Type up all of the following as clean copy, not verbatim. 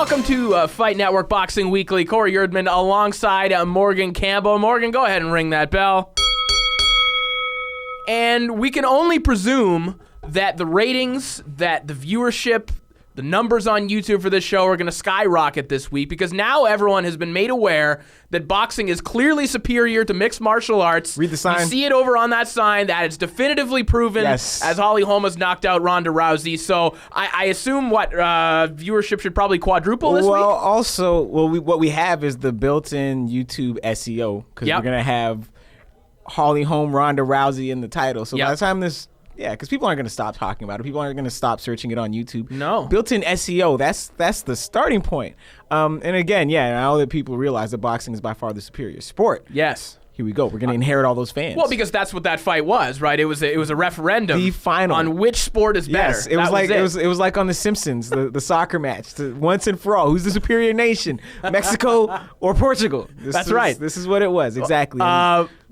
Welcome to Fight Network Boxing Weekly. Corey Erdman alongside Morgan Campbell. Morgan, go ahead and ring that bell. And we can only presume that the ratings, that the viewership, the numbers on YouTube for this show are going to skyrocket this week because now everyone has been made aware that boxing is clearly superior to mixed martial arts. Read the sign. You see it over on that sign that it's definitively proven as Holly Holm has knocked out Ronda Rousey. So I assume viewership should probably quadruple this week? Well, also, what we have is the built-in YouTube SEO because we're going to have Holly Holm, Ronda Rousey in the title. So by the time this... Yeah, because people aren't going to stop talking about it. People aren't going to stop searching it on YouTube. No. Built-in SEO, that's the starting point. And again, now that people realize that boxing is by far the superior sport. Yes. Here we go. We're going to inherit all those fans. Well, because that's what that fight was, right? It was a referendum the final. On which sport is better. Yes, it was like on The Simpsons, the soccer match, once and for all. Who's the superior nation, Mexico or Portugal? That's right. This is what it was, exactly.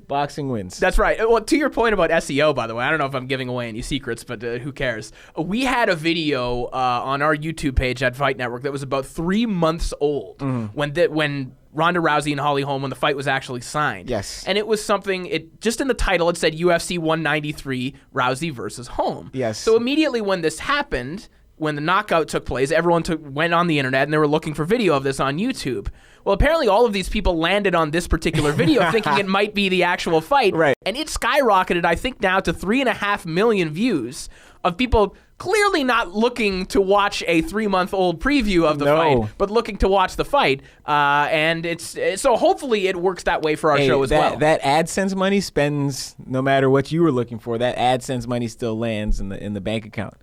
Boxing wins. That's right. Well, to your point about SEO, by the way, I don't know if I'm giving away any secrets, but who cares? We had a video on our YouTube page at Fight Network that was about 3 months old when Ronda Rousey and Holly Holm, when the fight was actually signed. Yes. And it was something, just in the title, it said UFC 193, Rousey versus Holm. Yes. So immediately when this happened, when the knockout took place, everyone went on the internet and they were looking for video of this on YouTube. Well, apparently all of these people landed on this particular video thinking it might be the actual fight. Right. And it skyrocketed, I think, now to 3.5 million views of people clearly not looking to watch a 3-month-old preview of the fight, but looking to watch the fight. And so hopefully it works that way for our show as well. That AdSense money spends no matter what you were looking for. That AdSense money still lands in the bank account.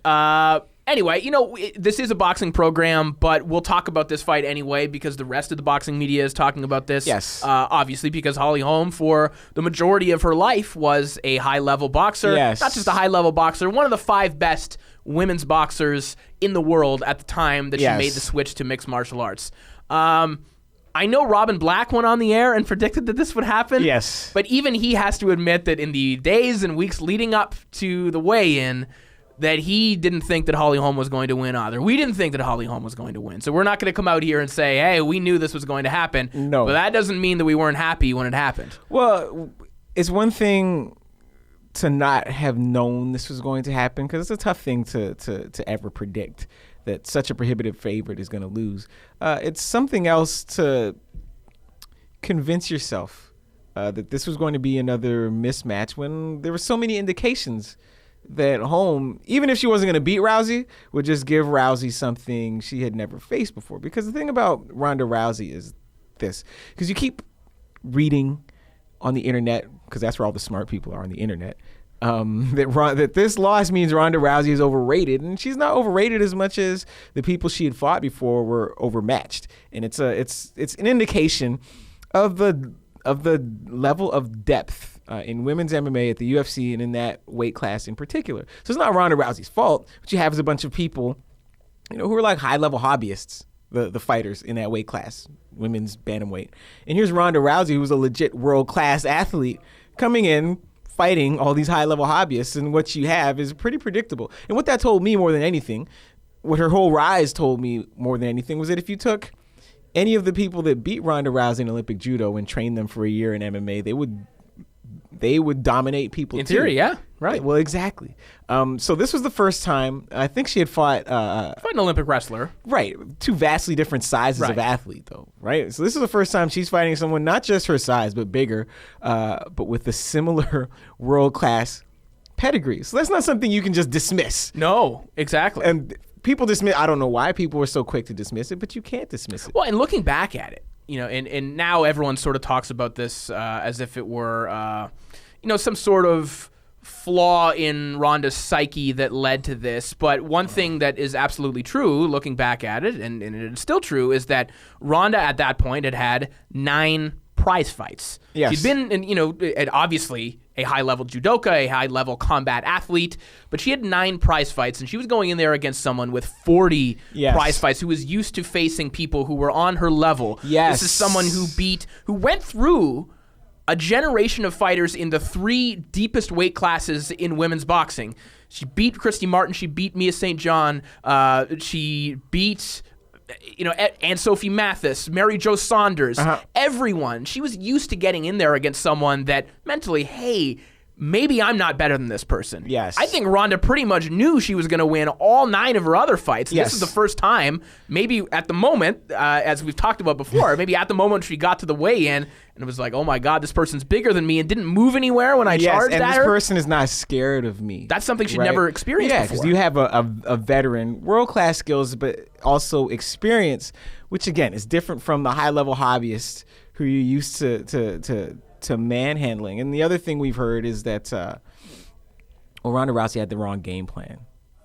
Anyway, this is a boxing program, but we'll talk about this fight anyway because the rest of the boxing media is talking about this. Yes. Obviously, because Holly Holm, for the majority of her life, was a high-level boxer. Yes. Not just a high-level boxer, one of the 5 best women's boxers in the world at the time that she made the switch to mixed martial arts. I know Robin Black went on the air and predicted that this would happen. Yes. But even he has to admit that in the days and weeks leading up to the weigh-in, that he didn't think that Holly Holm was going to win either. We didn't think that Holly Holm was going to win. So we're not going to come out here and say, hey, we knew this was going to happen. No. But that doesn't mean that we weren't happy when it happened. Well, it's one thing to not have known this was going to happen because it's a tough thing to ever predict that such a prohibitive favorite is going to lose. It's something else to convince yourself that this was going to be another mismatch when there were so many indications that Holm, even if she wasn't going to beat Rousey, would just give Rousey something she had never faced before. Because the thing about Ronda Rousey is this, because you keep reading on the internet, because that's where all the smart people are on the internet, that this loss means Ronda Rousey is overrated, and she's not overrated as much as the people she had fought before were overmatched. And it's an indication of the level of depth in women's MMA at the UFC and in that weight class in particular. So it's not Ronda Rousey's fault. What you have is a bunch of people, who are like high-level hobbyists, the fighters in that weight class, women's bantamweight. And here's Ronda Rousey, who's a legit world-class athlete, coming in, fighting all these high-level hobbyists, and what you have is pretty predictable. And what that told me more than anything, what her whole rise told me more than anything, was that if you took any of the people that beat Ronda Rousey in Olympic judo and trained them for a year in MMA, they would dominate people in theory, yeah. Right. Well, exactly. So this was the first time I think she had fought an Olympic wrestler. Right. 2 vastly different sizes of athlete, though. Right. So this is the first time she's fighting someone not just her size but bigger, but with a similar world class pedigree. So that's not something you can just dismiss. No, exactly. And people dismiss. I don't know why people are so quick to dismiss it, but you can't dismiss it. Well, and looking back at it, and now everyone sort of talks about this as if it were, some sort of flaw in Ronda's psyche that led to this. But one thing that is absolutely true, looking back at it, and it is still true, is that Ronda at that point had 9 prize fights. Yes. She'd been, obviously a high-level judoka, a high-level combat athlete, but she had 9 prize fights, and she was going in there against someone with 40 prize fights who was used to facing people who were on her level. Yes. This is someone who went through a generation of fighters in the 3 deepest weight classes in women's boxing. She beat Christy Martin. She beat Mia St. John. She beat Anne Sophie Mathis, Mary Jo Saunders, everyone. She was used to getting in there against someone that mentally, hey, maybe I'm not better than this person. Yes. I think Ronda pretty much knew she was going to win all 9 of her other fights. Yes. This is the first time, maybe at the moment, as we've talked about before, maybe at the moment she got to the weigh-in and it was like, oh my God, this person's bigger than me and didn't move anywhere when I charged at her. And this person is not scared of me. That's something she'd never experienced before. Because you have a veteran, world-class skills, but also experience, which again is different from the high-level hobbyist who you're used to manhandling. And the other thing we've heard is that Ronda Rousey had the wrong game plan.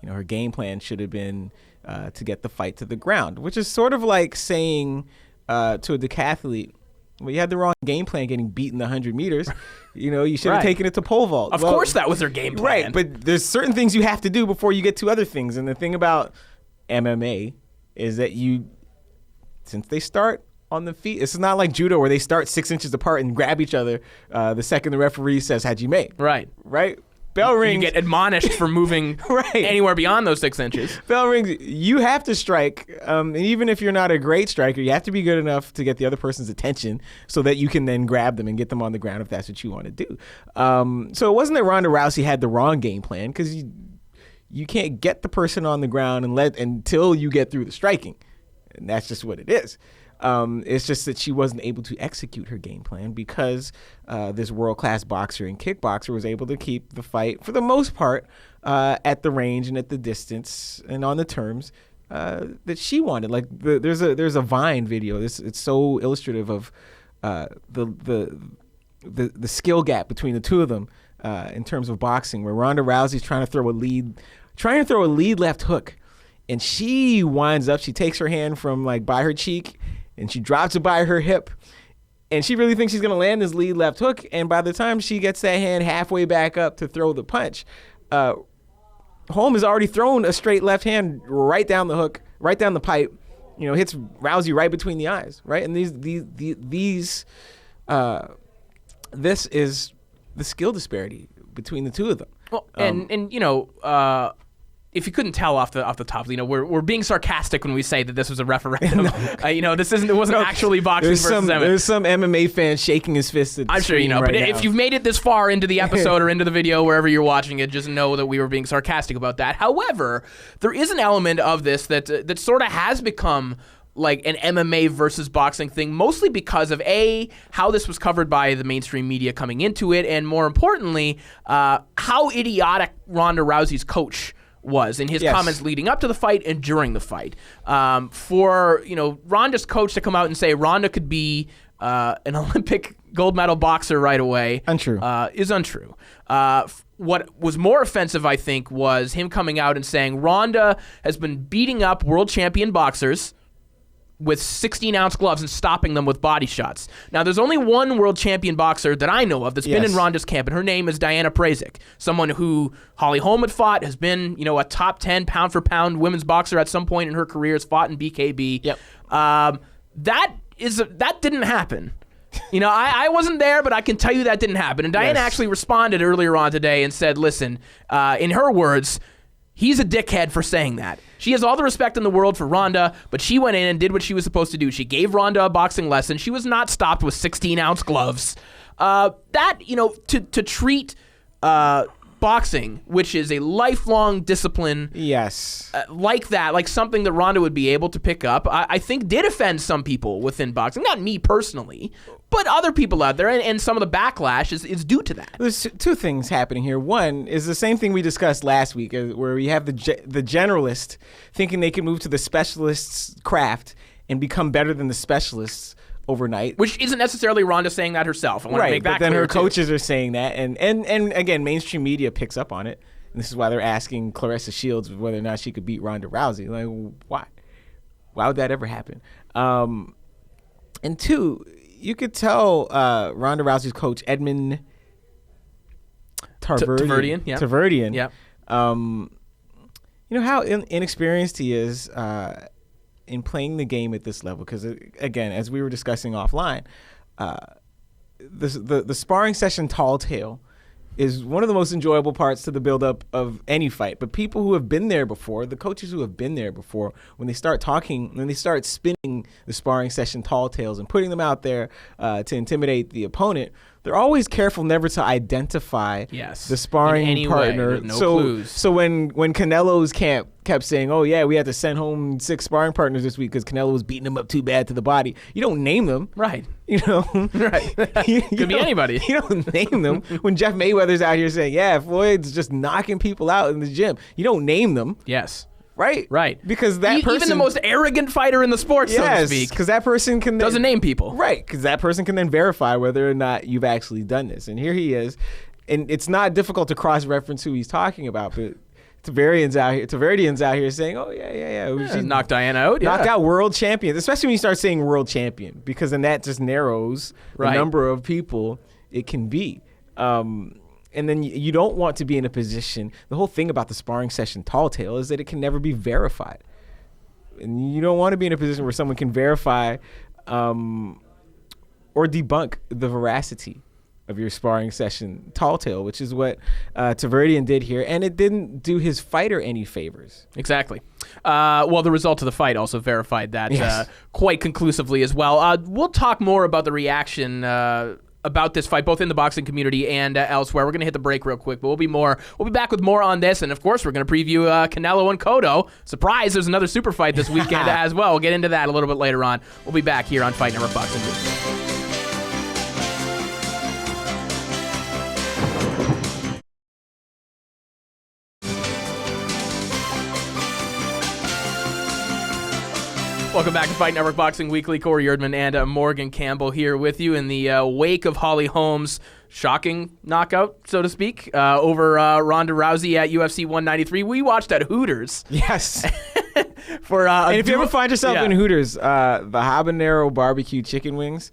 Her game plan should have been to get the fight to the ground, which is sort of like saying to a decathlete, well, you had the wrong game plan getting beaten the 100 meters. You should have taken it to pole vault. Of course that was their game plan. Right, but there's certain things you have to do before you get to other things. And the thing about MMA is that since they start on the feet, it's not like judo where they start 6 inches apart and grab each other the second the referee says, how'd you make? Right. Bell rings. You get admonished for moving anywhere beyond those 6 inches. Bell rings. You have to strike. And even if you're not a great striker, you have to be good enough to get the other person's attention so that you can then grab them and get them on the ground if that's what you want to do. So it wasn't that Ronda Rousey had the wrong game plan, because you can't get the person on the ground until you get through the striking. And that's just what it is. It's just that she wasn't able to execute her game plan because this world-class boxer and kickboxer was able to keep the fight, for the most part, at the range and at the distance and on the terms that she wanted. Like there's a Vine video. It's so illustrative of the skill gap between the two of them in terms of boxing, where Ronda Rousey's trying to throw a lead left hook, and she winds up. She takes her hand from by her cheek, and she drops it by her hip, and she really thinks she's going to land this lead left hook. And by the time she gets that hand halfway back up to throw the punch, Holm has already thrown a straight left hand right down the hook, right down the pipe, hits Rousey right between the eyes, right? And this is the skill disparity between the two of them. Well, if you couldn't tell off the top, we're being sarcastic when we say that this was a referendum. It wasn't actually boxing versus MMA. There's some MMA fan shaking his fist at the I'm sure you know, but if you've made it this far into the episode or into the video, wherever you're watching it, just know that we were being sarcastic about that. However, there is an element of this that sort of has become like an MMA versus boxing thing, mostly because of how this was covered by the mainstream media coming into it, and more importantly, how idiotic Ronda Rousey's coach was in his comments leading up to the fight and during the fight. For Ronda's coach to come out and say Ronda could be an Olympic gold medal boxer right away is untrue. What was more offensive, I think, was him coming out and saying Ronda has been beating up world champion boxers with 16-ounce gloves and stopping them with body shots. Now, there's only one world champion boxer that I know of that's been in Ronda's camp, and her name is Diana Prasic, someone who Holly Holm had fought, has been, a top 10 pound-for-pound women's boxer at some point in her career, has fought in BKB. Yep. That didn't happen. I wasn't there, but I can tell you that didn't happen. And Diana actually responded earlier on today and said, listen, in her words, he's a dickhead for saying that. She has all the respect in the world for Ronda, but she went in and did what she was supposed to do. She gave Ronda a boxing lesson. She was not stopped with 16-ounce gloves. To treat boxing, which is a lifelong discipline, like that, like something that Ronda would be able to pick up, I think did offend some people within boxing. Not me personally, but other people out there, and some of the backlash is due to that. There's two things happening here. One is the same thing we discussed last week, where we have the generalist thinking they can move to the specialist's craft and become better than the specialists overnight. Which isn't necessarily Ronda saying that herself. I want to make that clear. But then her too. coaches are saying that, and again, mainstream media picks up on it. And this is why they're asking Claressa Shields whether or not she could beat Ronda Rousey. Like, why? Why would that ever happen? And two, you could tell Ronda Rousey's coach, Edmund Tarverdian. Yeah. How inexperienced he is in playing the game at this level. Because, again, as we were discussing offline, the sparring session tall tale is one of the most enjoyable parts to the buildup of any fight. But people who have been there before, the coaches who have been there before, when they start spinning the sparring session tall tales and putting them out there to intimidate the opponent, they're always careful never to identify the sparring partner. No clues. So when Canelo's camp kept saying, "Oh yeah, we had to send home 6 sparring partners this week because Canelo was beating him up too bad to the body," you don't name them, right? Right. Could be anybody. You don't name them. When Jeff Mayweather's out here saying, "Yeah, Floyd's just knocking people out in the gym," you don't name them. Yes. Right. Because that person, even the most arrogant fighter in the sport, so to speak, because that person doesn't name people. Right. Because that person can then verify whether or not you've actually done this. And here he is, and it's not difficult to cross-reference who he's talking about, but Tavarian's out here saying, "Oh yeah, she knocked Diana out, knocked out world champions." Especially when you start saying world champion, because then that just narrows the number of people it can be. And then you don't want to be in a position. The whole thing about the sparring session tall tale is that it can never be verified, and you don't want to be in a position where someone can verify or debunk the veracity of your sparring session tall tale, which is what Tavarian did here, and it didn't do his fighter any favors. Exactly. Well, the result of the fight also verified that quite conclusively as well. We'll talk more about the reaction about this fight, both in the boxing community and elsewhere. We're going to hit the break real quick, but we'll be back with more on this, and of course, we're going to preview Canelo and Cotto. Surprise, there's another super fight this weekend as well. We'll get into that a little bit later on. We'll be back here on Fight Network Boxing Week. Welcome back to Fight Network Boxing Weekly. Corey Erdman and Morgan Campbell here with you in the wake of Holly Holm's shocking knockout, so to speak, over Ronda Rousey at UFC 193. We watched at Hooters. Yes. And if you ever find yourself in Hooters, the habanero barbecue chicken wings,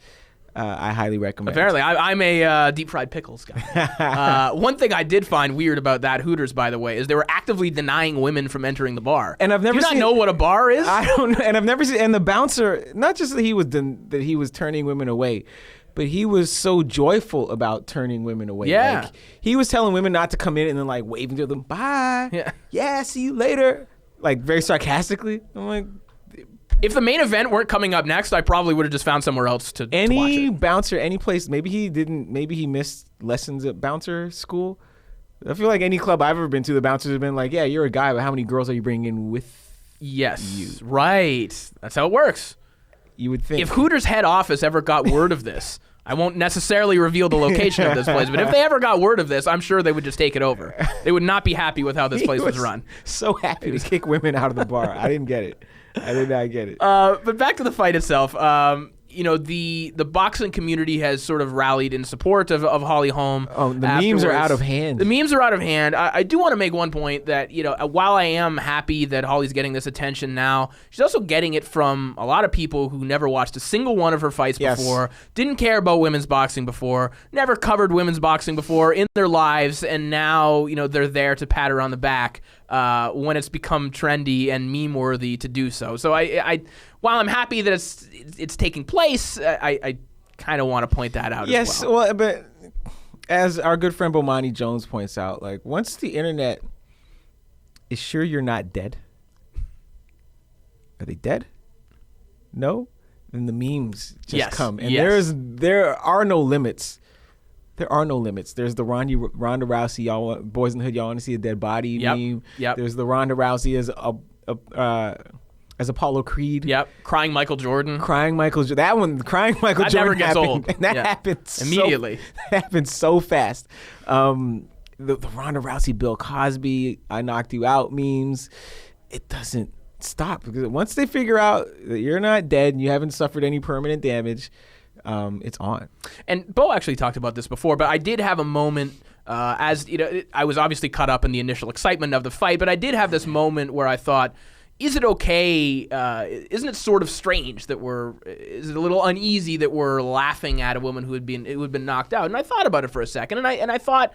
I highly recommend. Apparently, I'm a deep fried pickles guy. One thing I did find weird about that Hooters, by the way, is they were actively denying women from entering the bar. And I've never Do you not know what a bar is? I don't know. And I've never seen. And the bouncer, not just that he was turning women away, but he was so joyful about turning women away. Yeah. Like, he was telling women not to come in and then like waving to them, "Bye. Yeah, see you later." Like very sarcastically. I'm like, if the main event weren't coming up next, I probably would have just found somewhere else to watch it. Any bouncer, any place, maybe he missed lessons at bouncer school. I feel like any club I've ever been to, the bouncers have been like, "Yeah, you're a guy, but how many girls are you bringing in with you?" Right. That's how it works. You would think. If Hooters head office ever got word of this, I won't necessarily reveal the location of this place, but if they ever got word of this, I'm sure they would just take it over. They would not be happy with how this place was run. So happy to kick women out of the bar. I didn't get it. I did not get it. But back to the fight itself. The boxing community has sort of rallied in support of Holly Holm. Oh, the memes are out of hand. The memes are out of hand. I do want to make one point that, while I am happy that Holly's getting this attention now, she's also getting it from a lot of people who never watched a single one of her fights before, didn't care about women's boxing before, never covered women's boxing before in their lives, and now, they're there to pat her on the back when it's become trendy and meme-worthy to do so. So I while I'm happy that it's taking place, I kind of want to point that out as well. Well, but as our good friend Bomani Jones points out, like once the internet is sure you're not dead, are they dead? No? Then the memes just come. And there are no limits. There are no limits. There's the Ronda Rousey, Boys in the Hood, y'all want to see a dead body meme. Yep. There's the Ronda Rousey as Apollo Creed. Yep. Crying Michael Jordan. That one, crying Michael that Jordan never gets happened. old. And that happened immediately. That happened so fast. The Ronda Rousey, Bill Cosby, I knocked you out memes. It doesn't stop, because once they figure out that you're not dead and you haven't suffered any permanent damage, it's on. And Bo actually talked about this before, but I did have a moment, I was obviously caught up in the initial excitement of the fight, but I did have this moment where I thought, is it okay? Isn't it sort of strange that is it a little uneasy that we're laughing at a woman who had been knocked out? And I thought about it for a second, and I thought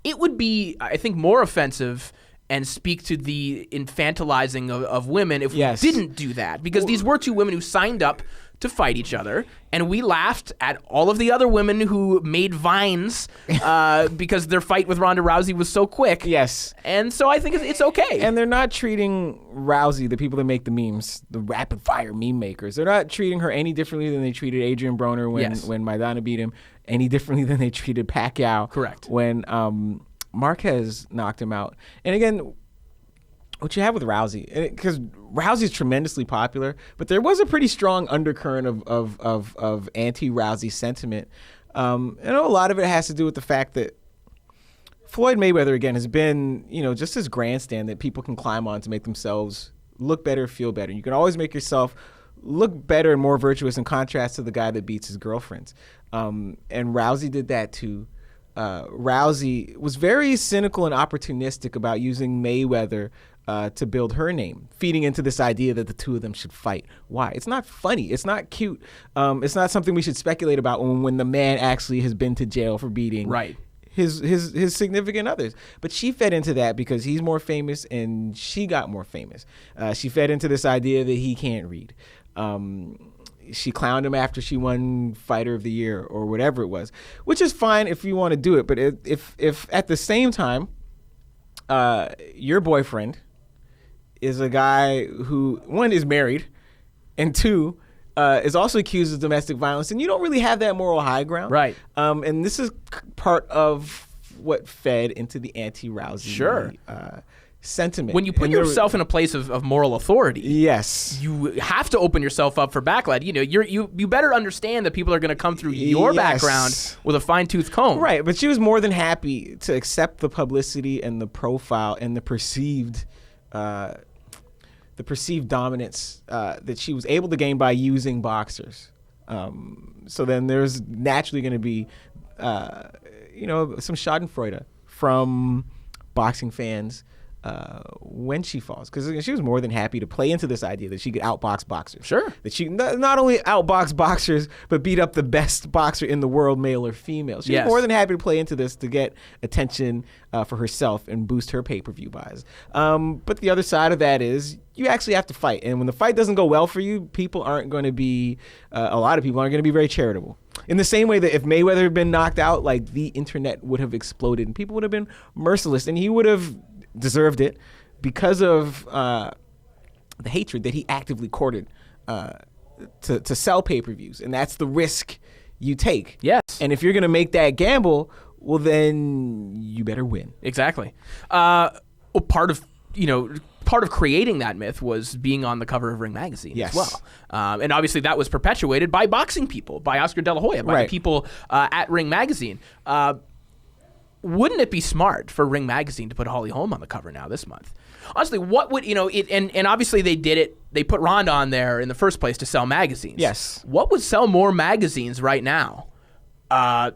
it would be, I think, more offensive and speak to the infantilizing of women if we didn't do that. Because these were two women who signed up to fight each other, and we laughed at all of the other women who made vines because their fight with Ronda Rousey was so quick. Yes. And so I think it's okay. And they're not treating Rousey, the people that make the memes, the rapid fire meme makers, they're not treating her any differently than they treated Adrian Broner when Maidana beat him, any differently than they treated Pacquiao. Correct. When Marquez knocked him out. And again, what you have with Rousey, because Rousey's tremendously popular, but there was a pretty strong undercurrent of anti-Rousey sentiment. I know a lot of it has to do with the fact that Floyd Mayweather, again, has been, just this grandstand that people can climb on to make themselves look better, feel better. You can always make yourself look better and more virtuous in contrast to the guy that beats his girlfriends. And Rousey did that too. Rousey was very cynical and opportunistic about using Mayweather to build her name, feeding into this idea that the two of them should fight. Why? It's not funny. It's not cute. It's not something we should speculate about when the man actually has been to jail for beating his significant others. But she fed into that because he's more famous and she got more famous. She fed into this idea that he can't read. She clowned him after she won Fighter of the Year or whatever it was, which is fine if you want to do it. But if at the same time, your boyfriend is a guy who, one, is married, and two, is also accused of domestic violence, and you don't really have that moral high ground. Right. And this is part of what fed into the anti-Rousey sentiment. When you put yourself in a place of moral authority, yes, you have to open yourself up for backlash. You better understand that people are going to come through your background with a fine-tooth comb. Right, but she was more than happy to accept the publicity and the profile and the perceived dominance that she was able to gain by using boxers. So then there's naturally going to be, some schadenfreude from boxing fans when she falls, because she was more than happy to play into this idea that she could outbox boxers. Sure. That she not only outbox boxers, but beat up the best boxer in the world, male or female. She's more than happy to play into this to get attention for herself and boost her pay-per-view buys. But the other side of that is you actually have to fight. And when the fight doesn't go well for you, people aren't going to be, a lot of people aren't going to be very charitable. In the same way that if Mayweather had been knocked out, like the internet would have exploded and people would have been merciless and he would have deserved it because of the hatred that he actively courted to sell pay-per-views. And that's the risk you take. Yes. And if you're going to make that gamble, well, then you better win. Exactly. Part of creating that myth was being on the cover of Ring magazine as well. And obviously that was perpetuated by boxing people, by Oscar De La Hoya, by the people at Ring magazine. Wouldn't it be smart for Ring magazine to put Holly Holm on the cover now this month? Honestly, what would, and obviously they did it, they put Ronda on there in the first place to sell magazines. Yes. What would sell more magazines right now? Than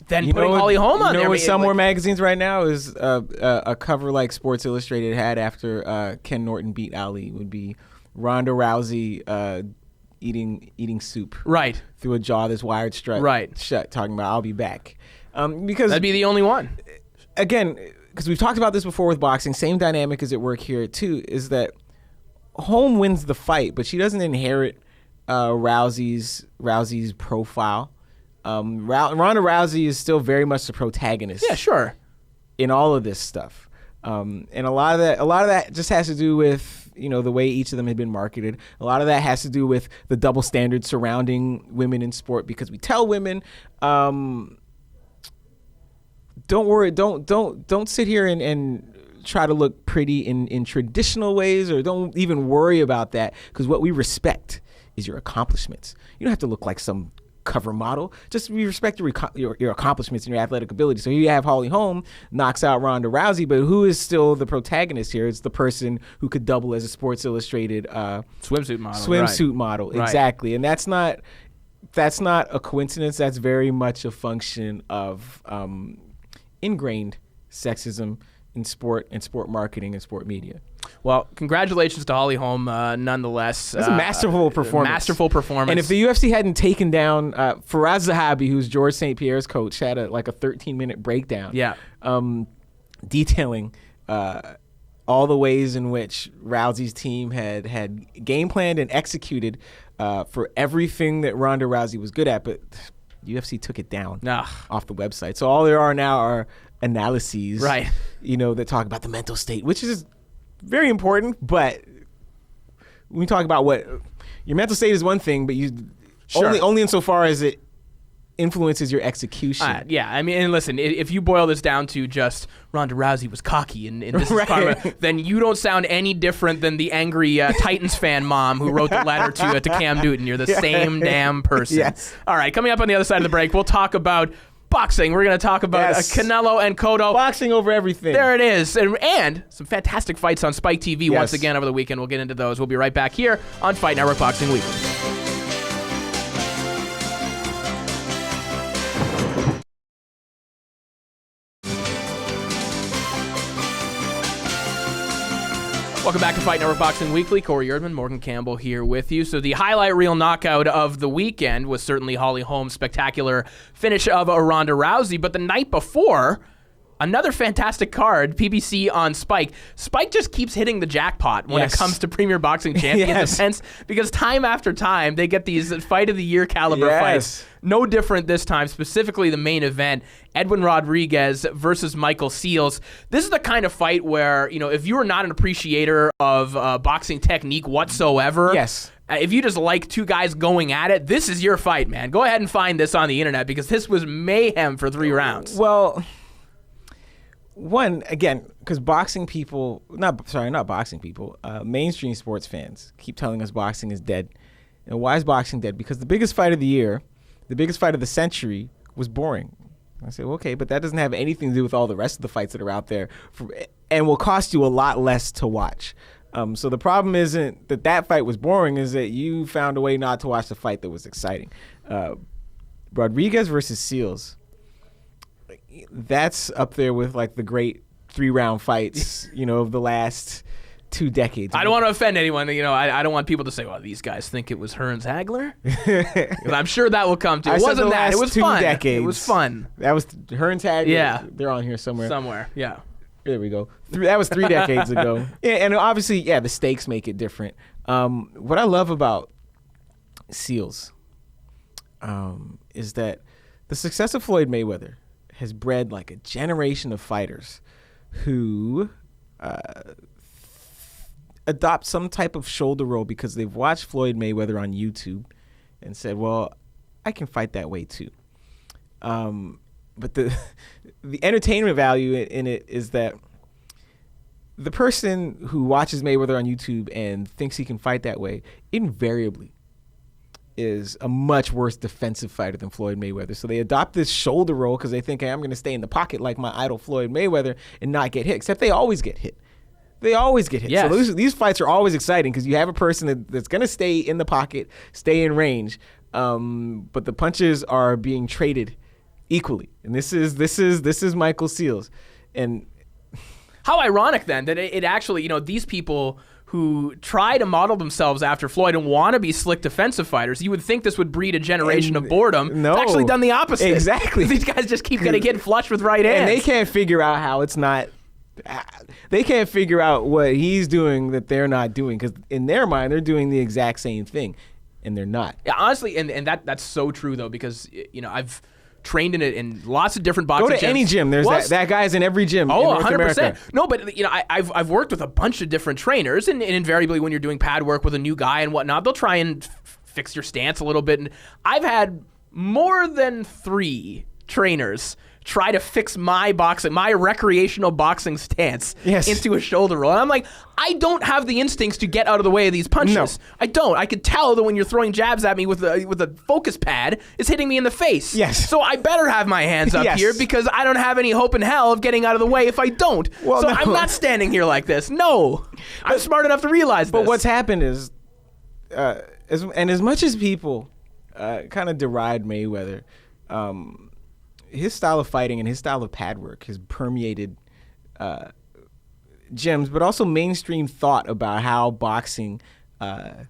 putting Holly Holm on there. What would sell more magazines right now is a cover like Sports Illustrated had after Ken Norton beat Ali would be Ronda Rousey eating soup through a jaw that's wired shut, talking about I'll be back. Because that'd be the only one. Again, because we've talked about this before with boxing, same dynamic is at work here too, is that Holm wins the fight, but she doesn't inherit Rousey's profile. Ronda Rousey is still very much the protagonist. Yeah, sure. In all of this stuff. And a lot of that just has to do with, the way each of them had been marketed. A lot of that has to do with the double standards surrounding women in sport, because we tell women, don't worry, don't sit here and try to look pretty in traditional ways, or don't even worry about that, because what we respect is your accomplishments. You don't have to look like some cover model. Just we respect your accomplishments and your athletic ability. So here you have Holly Holm knocks out Ronda Rousey, but who is still the protagonist here? It's the person who could double as a Sports Illustrated swimsuit model. Exactly. And that's not a coincidence. That's very much a function of ingrained sexism in sport and sport marketing and sport media. Well, congratulations to Holly Holm, nonetheless. That's a masterful performance. And if the UFC hadn't taken down Faraz Zahabi, who's George St. Pierre's coach, had a 13-minute breakdown. Yeah. Detailing all the ways in which Rousey's team had game planned and executed for everything that Ronda Rousey was good at, but UFC took it down off the website. So all there are now are analyses, right? That talk about the mental state, which is very important. But when we talk about what your mental state is one thing, but only insofar as it influences your execution. Yeah, I mean, and listen, if you boil this down to just Ronda Rousey was cocky and this right. is karma, then you don't sound any different than the angry Titans fan mom who wrote the letter to Cam Newton. You're the same damn person. Yes. All right, coming up on the other side of the break, we'll talk about boxing. We're going to talk about Canelo and Cotto. Boxing over everything. There it is. And some fantastic fights on Spike TV once again over the weekend. We'll get into those. We'll be right back here on Fight Network Boxing Weekly. Welcome back to Fight Network Boxing Weekly. Corey Erdman, Morgan Campbell here with you. So the highlight reel knockout of the weekend was certainly Holm's spectacular finish of a Ronda Rousey. But the night before, another fantastic card, PBC on Spike. Spike just keeps hitting the jackpot when it comes to Premier Boxing Champions events, because time after time they get these Fight of the Year caliber fights. No different this time, specifically the main event, Edwin Rodriguez versus Michael Seals. This is the kind of fight where, if you are not an appreciator of boxing technique whatsoever, if you just like two guys going at it, this is your fight, man. Go ahead and find this on the internet, because this was mayhem for 3 rounds. Well, one, again, because boxing people, not boxing people, mainstream sports fans keep telling us boxing is dead. And why is boxing dead? Because the biggest fight of the year, the biggest fight of the century, was boring. I say, well, okay, but that doesn't have anything to do with all the rest of the fights that are out there, and will cost you a lot less to watch. So the problem isn't that fight was boring, is that you found a way not to watch the fight that was exciting. Rodriguez versus Seals, that's up there with like the great 3-round fights, of the last 2 decades. I don't want to offend anyone. I don't want people to say, well, these guys think it was Hearns Hagler. I'm sure that will come to. It wasn't that. It was fun. Decades. It was fun. That was Hearns Hagler. Yeah. They're on here somewhere. Yeah. There we go. That was 3 decades ago. Yeah, and obviously, the stakes make it different. What I love about Seals is that the success of Floyd Mayweather has bred like a generation of fighters who adopt some type of shoulder roll because they've watched Floyd Mayweather on YouTube and said, well, I can fight that way too. But the entertainment value in it is that the person who watches Mayweather on YouTube and thinks he can fight that way invariably is a much worse defensive fighter than Floyd Mayweather. So they adopt this shoulder roll because they think, hey, I'm going to stay in the pocket like my idol Floyd Mayweather and not get hit, except they always get hit. They always get hit. Yes. So these fights are always exciting because you have a person that's going to stay in the pocket, stay in range, but the punches are being traded equally. And this is Michael Seals. And how ironic then that it actually, these people who try to model themselves after Floyd and want to be slick defensive fighters, you would think this would breed a generation of boredom. No. It's actually done the opposite. Exactly. These guys just keep getting hit flush with right hands. And they can't figure out how it's not. They can't figure out what he's doing that they're not doing, because in their mind they're doing the exact same thing, and they're not. Yeah, honestly, and that's so true though, because I've trained in it in lots of different boxing gyms. Go to any gym. There's that guy's in every gym. Oh, in 100%. America. No, but I've worked with a bunch of different trainers, and invariably when you're doing pad work with a new guy and whatnot, they'll try and fix your stance a little bit. And I've had more than 3 trainers try to fix my recreational boxing stance into a shoulder roll. And I'm like, I don't have the instincts to get out of the way of these punches. No. I don't. I could tell that when you're throwing jabs at me with a focus pad, it's hitting me in the face. Yes. So I better have my hands up here, because I don't have any hope in hell of getting out of the way if I don't. Well, so no. I'm not standing here like this. No. I'm smart enough to realize this. But what's happened is, as much as people kind of deride Mayweather, his style of fighting and his style of pad work has permeated gyms, but also mainstream thought about how boxing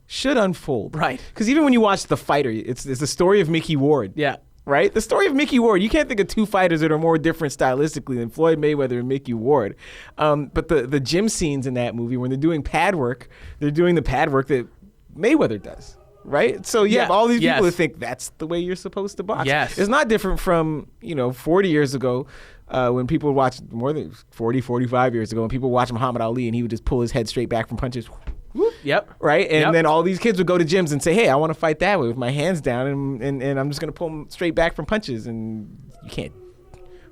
should unfold. Right. Because even when you watch The Fighter, it's the story of Mickey Ward. Yeah. right? The story of Mickey Ward, you can't think of two fighters that are more different stylistically than Floyd Mayweather and Mickey Ward. But the gym scenes in that movie, when they're doing pad work, they're doing the pad work that Mayweather does, right? So you have all these people that think that's the way you're supposed to box. Yes. It's not different from, 40 years ago when people would watch, more than 40, 45 years ago, when people would watch Muhammad Ali and he would just pull his head straight back from punches. Yep. Right? And then all these kids would go to gyms and say, hey, I want to fight that way with my hands down and I'm just going to pull them straight back from punches. And you can't.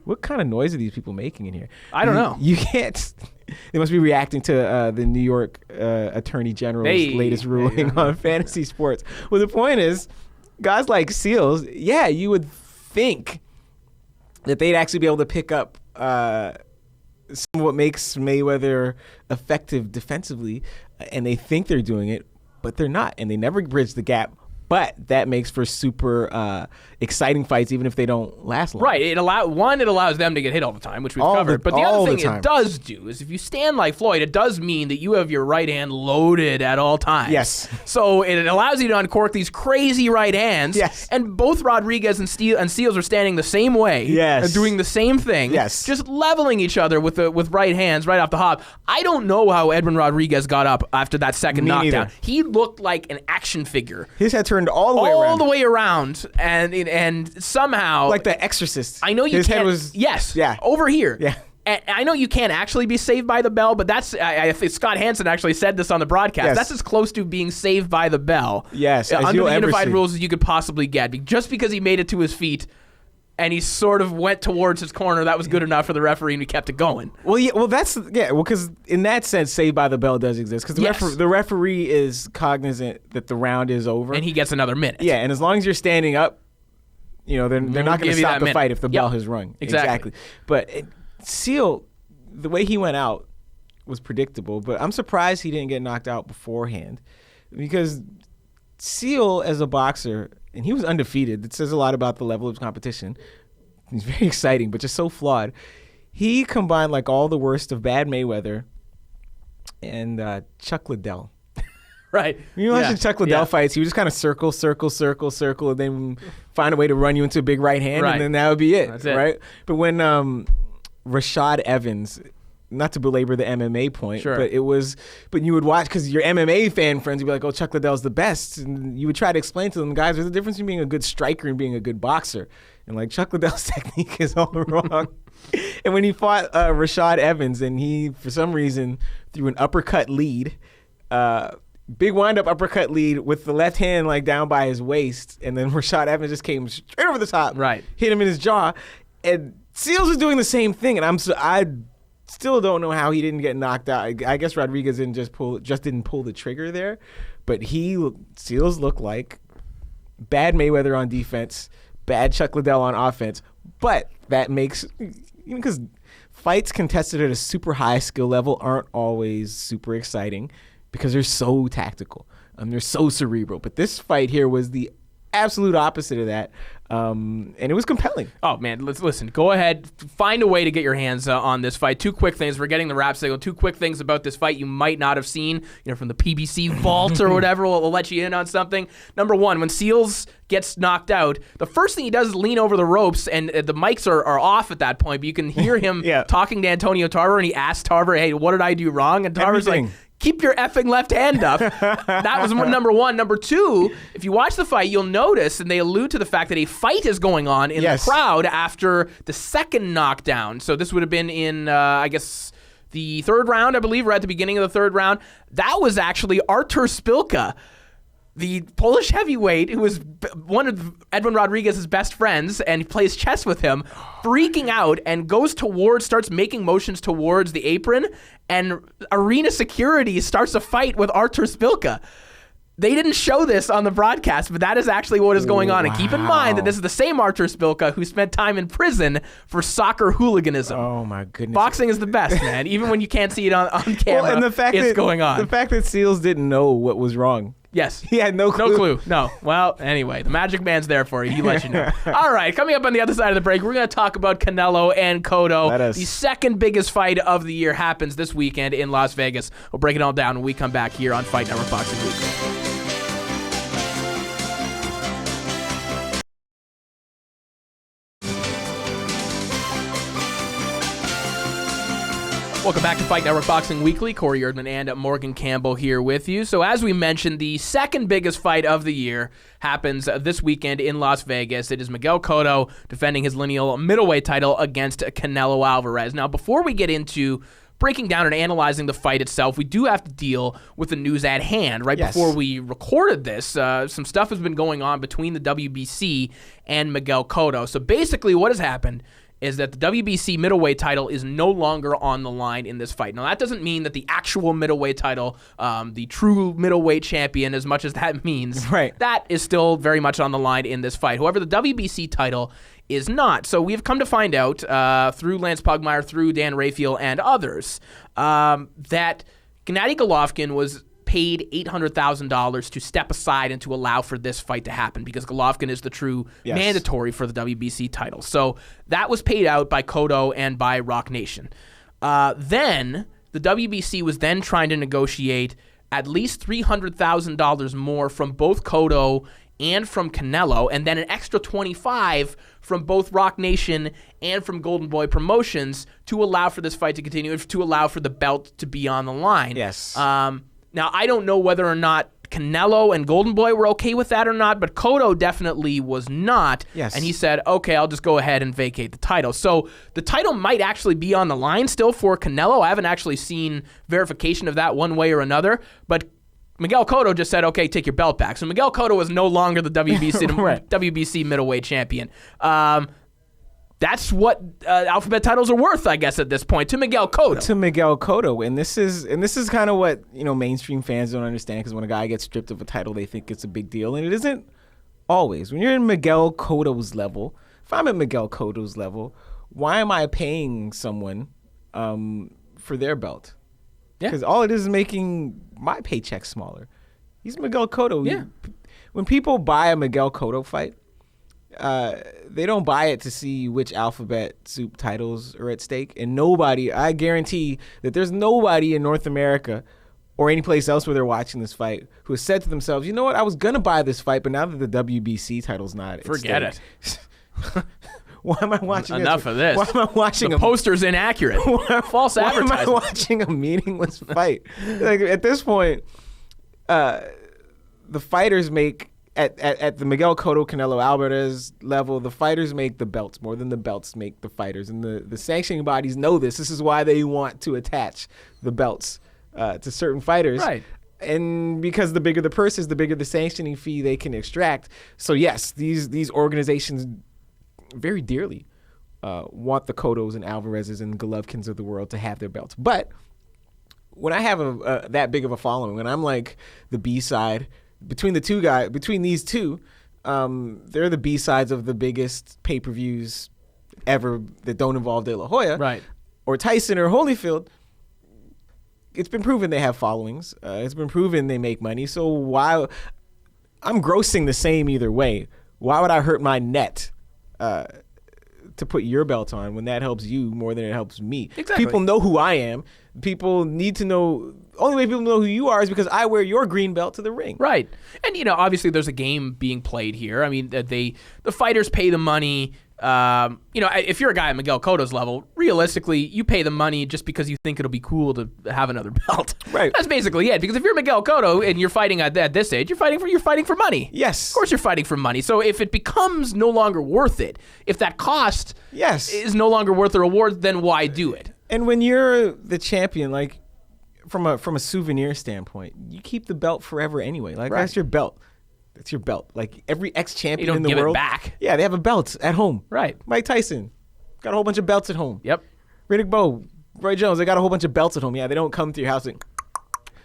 What kind of noise are these people making in here? I don't know. You can't. They must be reacting to the New York Attorney General's latest ruling on fantasy sports. Well, the point is, guys like Seals, you would think that they'd actually be able to pick up some of what makes Mayweather effective defensively, and they think they're doing it, but they're not, and they never bridge the gap. But that makes for super exciting fights, even if they don't last long. Right. It allows them to get hit all the time, which we've covered. But the other thing it does do is if you stand like Floyd, it does mean that you have your right hand loaded at all times. Yes. So it allows you to uncork these crazy right hands. Yes. And both Rodriguez and Seals are standing the same way. Yes. And doing the same thing. Yes. Just leveling each other with right hands right off the hop. I don't know how Edwin Rodriguez got up after that second knockdown. Neither. He looked like an action figure. His head turned all the way around. All the way around, and somehow... Like The Exorcist. I know you His can't... head was... Yes. Yeah. Over here. Yeah. And I know you can't actually be saved by the bell, but that's... I think Scott Hansen actually said this on the broadcast. Yes. That's as close to being saved by the bell. Yes, as under you'll the ever unified see. rules as you could possibly get. Just because he made it to his feet and he sort of went towards his corner, that was good enough for the referee, and we kept it going. Well, because in that sense, Saved by the Bell does exist. Because the referee is cognizant that the round is over. And he gets another minute. Yeah, and as long as you're standing up, they're not going to stop the fight if the bell has rung. Exactly. But Seal, the way he went out was predictable, but I'm surprised he didn't get knocked out beforehand. Because Seal, as a boxer, and he was undefeated. It says a lot about the level of competition. He's very exciting, but just so flawed. He combined like all the worst of bad Mayweather and Chuck Liddell. Right. You watch the Chuck Liddell fights, he would just kind of circle, and then find a way to run you into a big right hand, and then that would be it. That's it. Right? But when Rashad Evans... Not to belabor the MMA point, but you would watch because your MMA fan friends would be like, oh, Chuck Liddell's the best. And you would try to explain to them, guys, there's a difference between being a good striker and being a good boxer. And like Chuck Liddell's technique is all wrong. And when he fought Rashad Evans and he, for some reason, threw an uppercut lead, big wind-up uppercut lead with the left hand like down by his waist. And then Rashad Evans just came straight over the top, hit him in his jaw. And Seals was doing the same thing. And I still don't know how he didn't get knocked out. I guess Rodriguez didn't pull the trigger there, but Seals looked like bad Mayweather on defense, bad Chuck Liddell on offense. But that makes because fights contested at a super high skill level aren't always super exciting because they're so tactical. They're so cerebral. But this fight here was the absolute opposite of that. And it was compelling. Oh, man, listen. Go ahead. Find a way to get your hands on this fight. Two quick things. We're getting the wrap signal. Two quick things about this fight you might not have seen, from the PBC vault or whatever. We'll let you in on something. Number one, when Seals gets knocked out, the first thing he does is lean over the ropes, and the mics are off at that point, but you can hear him talking to Antonio Tarver, and he asks Tarver, hey, what did I do wrong? And Tarver's like, keep your effing left hand up. That was number one. Number two, if you watch the fight, you'll notice, and they allude to the fact that a fight is going on in the crowd after the second knockdown. So this would have been in, I guess, the third round, I believe, or at the beginning of the third round. That was actually Artur Szpilka, the Polish heavyweight who was one of Edwin Rodriguez's best friends and plays chess with him, freaking out and starts making motions towards the apron, and arena security starts a fight with Artur Szpilka. They didn't show this on the broadcast, but that is actually what is going on. And keep in mind that this is the same Artur Szpilka who spent time in prison for soccer hooliganism. Oh, my goodness. Boxing is the best, man. Even when you can't see it on camera, and the fact it's going on. The fact that Seals didn't know what was wrong. Yes. He had no clue. No clue. No. Well, anyway, the Magic Man's there for you. He lets you know. All right, coming up on the other side of the break, we're going to talk about Canelo and Cotto. The second biggest fight of the year happens this weekend in Las Vegas. We'll break it all down when we come back here on Fight Network Boxing Weekly. Welcome back to Fight Network Boxing Weekly. Corey Erdman and Morgan Campbell here with you. So as we mentioned, the second biggest fight of the year happens this weekend in Las Vegas. It is Miguel Cotto defending his lineal middleweight title against Canelo Alvarez. Now, before we get into breaking down and analyzing the fight itself, we do have to deal with the news at hand. Right before we recorded this, some stuff has been going on between the WBC and Miguel Cotto. So basically what has happened is that the WBC middleweight title is no longer on the line in this fight. Now, that doesn't mean that the actual middleweight title, the true middleweight champion, as much as that means, that is still very much on the line in this fight. However, the WBC title is not. So we've come to find out through Lance Pugmire, through Dan Raphael, and others, that Gennady Golovkin was paid $800,000 to step aside and to allow for this fight to happen because Golovkin is the true mandatory for the WBC title. So that was paid out by Cotto and by Rock Nation. Then the WBC was then trying to negotiate at least $300,000 more from both Cotto and from Canelo, and then an extra $25,000 from both Rock Nation and from Golden Boy Promotions to allow for this fight to continue, to allow for the belt to be on the line. Now, I don't know whether or not Canelo and Golden Boy were okay with that or not, but Cotto definitely was not. And he said, okay, I'll just go ahead and vacate the title. So the title might actually be on the line still for Canelo. I haven't actually seen verification of that one way or another, but Miguel Cotto just said, okay, take your belt back. So Miguel Cotto is no longer the WBC, WBC middleweight champion. That's what alphabet titles are worth, I guess, at this point, to Miguel Cotto. And this is kind of what mainstream fans don't understand, because when a guy gets stripped of a title, they think it's a big deal, and it isn't always. When you're in Miguel Cotto's level, if I'm at Miguel Cotto's level, why am I paying someone for their belt? Because all it is making my paycheck smaller. He's Miguel Cotto. When people buy a Miguel Cotto fight, they don't buy it to see which alphabet soup titles are at stake. And I guarantee that there's nobody in North America or any place else where they're watching this fight who has said to themselves, you know what, I was going to buy this fight, but now that the WBC title's not at Forget it. Why am I watching Enough of this. Why am I watching the poster's inaccurate. False advertising. Why am I watching a meaningless fight? Like, at this point, the fighters make... At the Miguel Cotto, Canelo Alvarez level, the fighters make the belts more than the belts make the fighters. And the sanctioning bodies know this. This is why they want to attach the belts to certain fighters. And because the bigger the purse is, the bigger the sanctioning fee they can extract. So yes, these organizations very dearly want the Cottos and Alvarezes and Golovkins of the world to have their belts. But when I have that big of a following, when I'm like the B-side, between these two, they're the B-sides of the biggest pay-per-views ever that don't involve De La Hoya, or Tyson or Holyfield. It's been proven they have followings. It's been proven they make money. So why I'm grossing the same either way? Why would I hurt my net to put your belt on when that helps you more than it helps me? People know who I am. People need to know. Only way people know who you are is because I wear your green belt to the ring. And obviously there's a game being played here. I mean, the fighters pay the money. If you're a guy at Miguel Cotto's level, realistically, you pay the money just because you think it'll be cool to have another belt. That's basically it. Because if you're Miguel Cotto and you're fighting at this age, you're fighting for money. Of course, you're fighting for money. So if it becomes no longer worth it, if that cost is no longer worth the reward, then why do it? And when you're the champion, like from a souvenir standpoint, you keep the belt forever anyway. Like that's your belt. That's your belt. Like every ex-champion in the world. You don't give it back. Yeah, they have a belt at home. Mike Tyson got a whole bunch of belts at home. Riddick Bowe, Roy Jones, they got a whole bunch of belts at home. Yeah, they don't come to your house and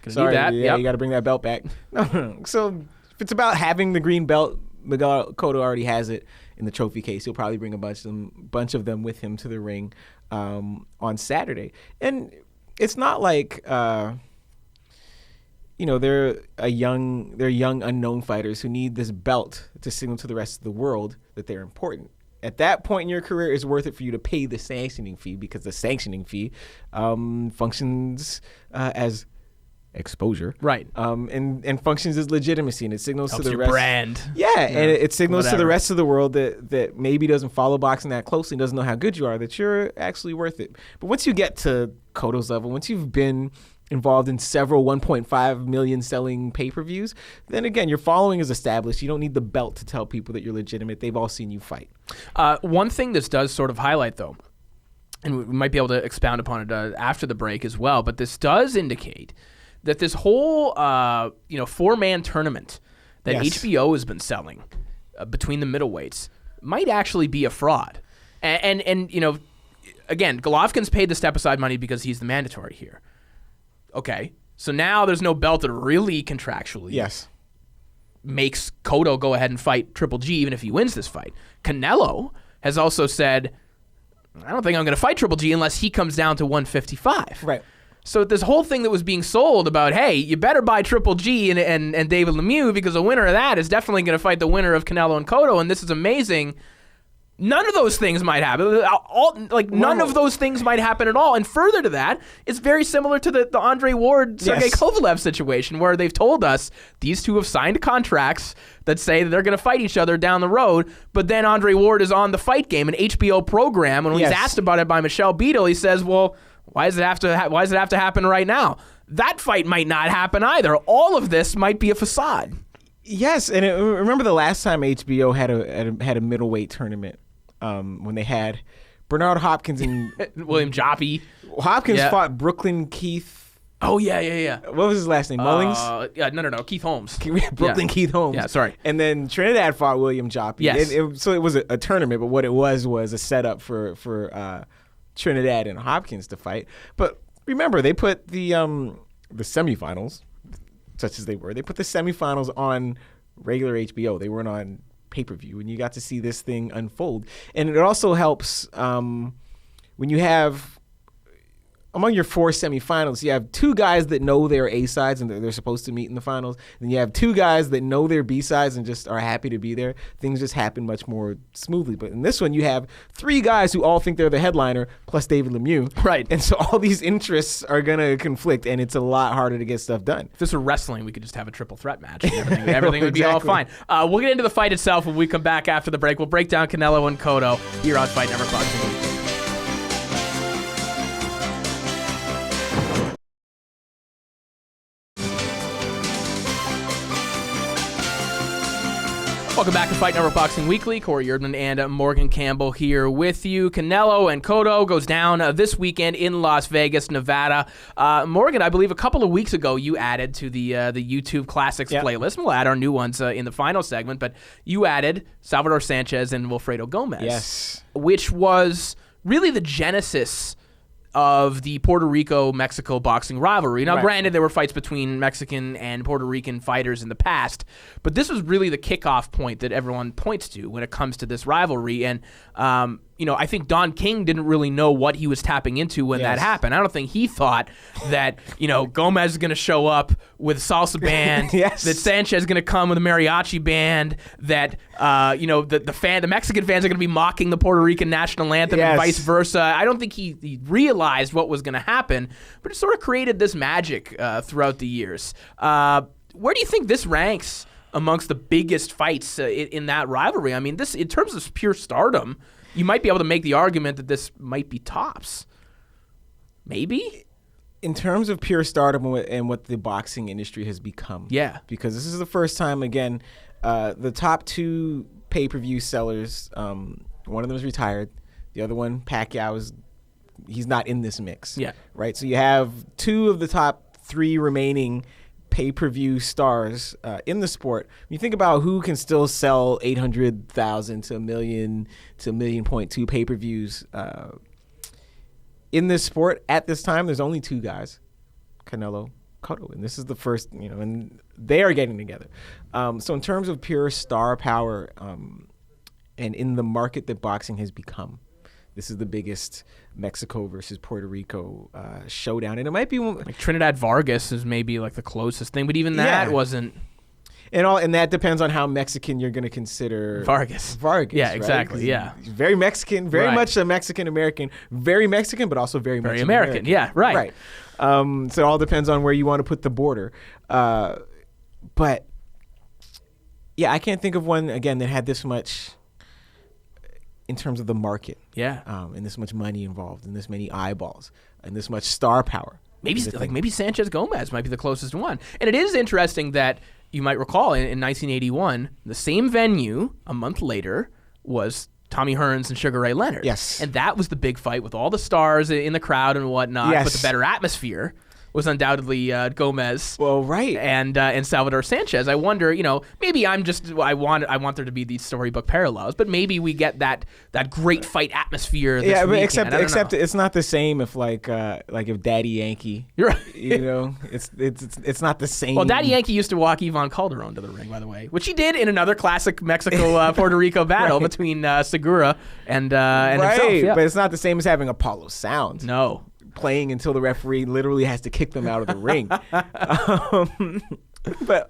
sorry, you got to bring that belt back. No. So if it's about having the green belt, Miguel Cotto already has it in the trophy case. He'll probably bring a bunch of them with him to the ring on Saturday. And it's not like they're young unknown fighters who need this belt to signal to the rest of the world that they're important. At that point in your career, it's worth it for you to pay the sanctioning fee, because the sanctioning fee functions as exposure, Right. and functions as legitimacy, and it signals Helps to the your rest. brand. Yeah, and it signals to the Whatever. rest of the world that maybe doesn't follow boxing that closely, doesn't know how good you are, that you're actually worth it. But once you get to Cotto's level, once you've been involved in several 1.5 million selling pay-per-views, then again, your following is established. You don't need the belt to tell people that you're legitimate. They've all seen you fight. One thing this does sort of highlight, though, and we might be able to expound upon it after the break as well, but this does indicate that this whole 4-man tournament that Yes. HBO has been selling between the middleweights might actually be a fraud. And again, Golovkin's paid the step-aside money because he's the mandatory here. Okay, so now there's no belt that really contractually Yes. makes Cotto go ahead and fight Triple G even if he wins this fight. Canelo has also said, I don't think I'm going to fight Triple G unless he comes down to 155. Right. So this whole thing that was being sold about, hey, you better buy Triple G and David Lemieux because the winner of that is definitely going to fight the winner of Canelo and Cotto, and this is amazing. None of those things might happen. None of those things might happen at all. And further to that, it's very similar to the Andre Ward-Sergey Yes. Kovalev situation where they've told us these two have signed contracts that say that they're going to fight each other down the road, but then Andre Ward is on the Fight Game, an HBO program, and when he's Yes. asked about it by Michelle Beadle, he says, well, why does it have to happen right now? That fight might not happen either. All of this might be a facade. Yes, and remember the last time HBO had a middleweight tournament when they had Bernard Hopkins and William Joppy. Hopkins Yeah. fought Brooklyn Keith. Oh, yeah. What was his last name? Mullings? No. Keith Holmes. Brooklyn Yeah. Keith Holmes. Yeah, sorry. And then Trinidad fought William Joppy. Yes. So it was a tournament, but what it was a setup for Trinidad and Hopkins to fight. But remember, they put the semifinals, such as they were, they put the semifinals on regular HBO. They weren't on pay-per-view, and you got to see this thing unfold. And it also helps when you have, among your 4 semifinals, you have 2 guys that know their A sides and they're supposed to meet in the finals. Then you have 2 guys that know their B sides and just are happy to be there. Things just happen much more smoothly. But in this one, you have 3 guys who all think they're the headliner, plus David Lemieux. Right. And so all these interests are going to conflict, and it's a lot harder to get stuff done. If this were wrestling, we could just have a triple threat match. And everything would be all fine. Exactly. We'll get into the fight itself when we come back after the break. We'll break down Canelo and Cotto here on Fight Network Boxing Weekly. Welcome back to Fight Network Boxing Weekly. Corey Erdman and Morgan Campbell here with you. Canelo and Cotto goes down this weekend in Las Vegas, Nevada. Morgan, I believe a couple of weeks ago you added to the YouTube Classics playlist. We'll add our new ones in the final segment, but you added Salvador Sanchez and Wilfredo Gomez. Yes. Which was really the genesis of the Puerto Rico-Mexico boxing rivalry. Now, granted, there were fights between Mexican and Puerto Rican fighters in the past, but this was really the kickoff point that everyone points to when it comes to this rivalry. And, I think Don King didn't really know what he was tapping into when that happened. I don't think he thought that, Gomez is going to show up with a salsa band, that Sanchez is going to come with a mariachi band, that, the Mexican fans are going to be mocking the Puerto Rican national anthem and vice versa. I don't think he realized what was going to happen, but it sort of created this magic throughout the years. Where do you think this ranks amongst the biggest fights in that rivalry? I mean, this in terms of pure stardom, you might be able to make the argument that this might be tops. Maybe? In terms of pure stardom and what the boxing industry has become. Yeah. Because this is the first time, again, the top 2 pay-per-view sellers, one of them is retired. The other one, Pacquiao, he's not in this mix. Yeah. Right? So you have 2 of the top 3 remaining pay-per-view stars in the sport. When you think about who can still sell 800,000 to 1 million to 1.2 million pay-per-views in this sport at this time, there's only 2 guys, Canelo, Cotto, and this is the first, and they are getting together. So in terms of pure star power and in the market that boxing has become, this is the biggest Mexico versus Puerto Rico showdown. And it might be Like Trinidad Vargas is maybe like the closest thing, but even that wasn't. and that depends on how Mexican you're going to consider Vargas. Yeah, right? Exactly. Yeah, very Mexican, very much a Mexican American, very Mexican, but also very much American. Yeah, right. So it all depends on where you want to put the border. But yeah, I can't think of one again that had this much in terms of the market. Yeah, and this much money involved, and this many eyeballs, and this much star power. Maybe Sanchez Gomez might be the closest one. And it is interesting that you might recall in 1981, the same venue a month later was Tommy Hearns and Sugar Ray Leonard. Yes. And that was the big fight with all the stars in the crowd and whatnot. Yes. But the better atmosphere was undoubtedly Gomez. Well, right. And Salvador Sanchez. I wonder, maybe I want there to be these storybook parallels, but maybe we get that great fight atmosphere. This but weekend. except it's not the same if like if Daddy Yankee. You're right. It's not the same. Well, Daddy Yankee used to walk Ivan Calderon to the ring, by the way, which he did in another classic Mexico-Puerto Rico battle between Segura and himself. Yeah. But it's not the same as having Apollo Sound. No. Playing until the referee literally has to kick them out of the ring. But